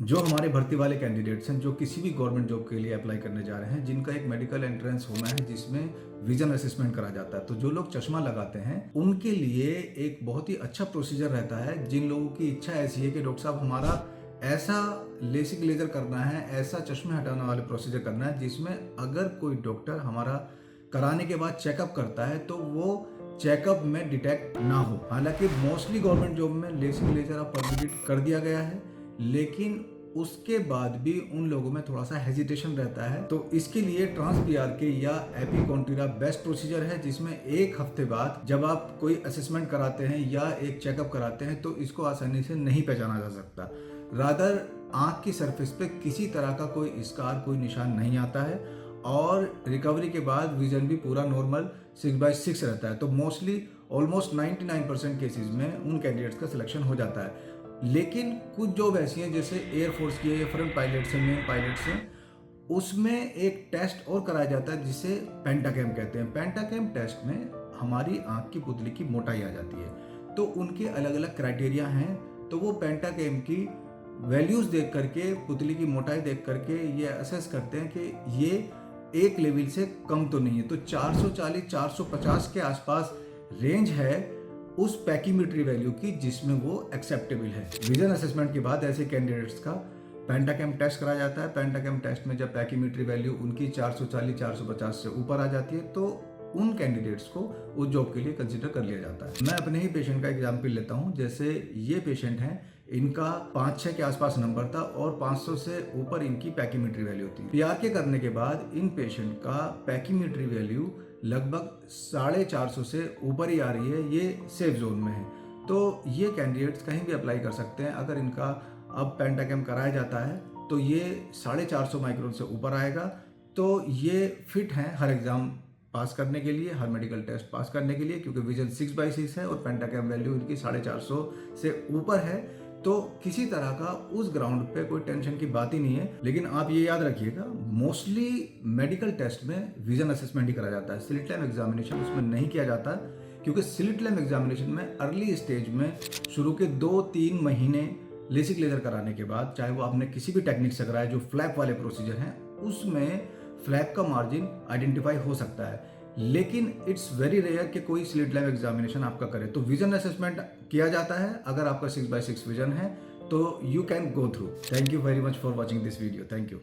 जो हमारे भर्ती वाले कैंडिडेट्स हैं जो किसी भी गवर्नमेंट जॉब के लिए अप्लाई करने जा रहे हैं, जिनका एक मेडिकल एंट्रेंस होना है जिसमें विजन असेसमेंट करा जाता है, तो जो लोग चश्मा लगाते हैं उनके लिए एक बहुत ही अच्छा प्रोसीजर रहता है। जिन लोगों की इच्छा ऐसी है कि डॉक्टर साहब हमारा ऐसा लेसिक लेजर करना है, ऐसा चश्मे हटाने वाले प्रोसीजर करना है जिसमें अगर कोई डॉक्टर हमारा कराने के बाद चेकअप करता है तो वो चेकअप में डिटेक्ट ना हो। हालांकि मोस्टली गवर्नमेंट जॉब में लेसिक लेजर अब परमिटेड कर दिया गया है, लेकिन उसके बाद भी उन लोगों में थोड़ा सा हेजिटेशन रहता है। तो इसके लिए ट्रांस पीआरके या एपिकॉन्टिरा बेस्ट प्रोसीजर है, जिसमें एक हफ्ते बाद जब आप कोई असेसमेंट कराते हैं या एक चेकअप कराते हैं तो इसको आसानी से नहीं पहचाना जा सकता। रादर आंख की सरफेस पे किसी तरह का कोई स्कार, कोई निशान नहीं आता है और रिकवरी के बाद विजन भी पूरा नॉर्मल 6/6 रहता है। तो मोस्टली ऑलमोस्ट 99% केसेस में उन कैंडिडेट्स का सिलेक्शन हो जाता है। लेकिन कुछ जॉब ऐसी हैं जैसे एयरफोर्स की है, फ्रंट पायलट्स हैं, मेन पायलट्स हैं, उसमें एक टेस्ट और कराया जाता है जिसे पेंटाकैम कहते हैं। पेंटाकैम टेस्ट में हमारी आंख की पुतली की मोटाई आ जाती है, तो उनके अलग अलग क्राइटेरिया हैं। तो वो पेंटाकैम की वैल्यूज देख करके, पुतली की मोटाई देख करके ये असेस करते हैं कि ये एक लेवल से कम तो नहीं है। तो 440 450 के आसपास रेंज है उस पैकीमेट्री वैल्यू की जिसमें वो एक्सेप्टेबल है। विजन असेसमेंट के बाद ऐसे कैंडिडेट्स का पेंटाकैम टेस्ट कराया जाता है। पेंटाकैम टेस्ट में जब पैकीमेट्री वैल्यू उनकी 440 450 से ऊपर आ जाती है तो उन कैंडिडेट्स को उस जॉब के लिए कंसिडर कर लिया जाता है। मैं अपने ही पेशेंट का एग्जाम्पल लेता हूँ। जैसे ये पेशेंट हैं, इनका 5-6 के आसपास नंबर था और 500 से ऊपर इनकी पैकीमेट्री वैल्यू थी। पीआरके करने के बाद इन पेशेंट का पैकीमेट्री वैल्यू लगभग 450 से ऊपर ही आ रही है, ये सेफ जोन में है। तो ये कैंडिडेट्स कहीं भी अप्लाई कर सकते हैं। अगर इनका अब पेंटाकैम कराया जाता है तो ये 450 माइक्रोन से ऊपर आएगा, तो ये फिट हैं हर एग्जाम पास करने के लिए, हर मेडिकल टेस्ट पास करने के लिए, क्योंकि विजन 6/6 है और पेंटाकैम वैल्यू इनकी 450 से ऊपर है। तो किसी तरह का उस ग्राउंड पे कोई टेंशन की बात ही नहीं है। लेकिन आप ये याद रखिएगा, मोस्टली मेडिकल टेस्ट में विजन असेसमेंट ही करा जाता है, स्लिट लैम्प एग्जामिनेशन उसमें नहीं किया जाता, क्योंकि स्लिट लैम्प एग्जामिनेशन में अर्ली स्टेज में शुरू के 2-3 महीने लेसिक लेजर कराने के बाद, चाहे वो आपने किसी भी टेक्निक से कराया, जो फ्लैप वाले प्रोसीजर हैं उसमें फ्लैप का मार्जिन आइडेंटिफाई हो सकता है। लेकिन इट्स वेरी रेयर कि कोई स्लिट लैम्प एग्जामिनेशन आपका करे। तो विजन असेसमेंट किया जाता है। अगर आपका 6/6 विजन है तो you can go through. Thank you very much for watching this video. Thank you.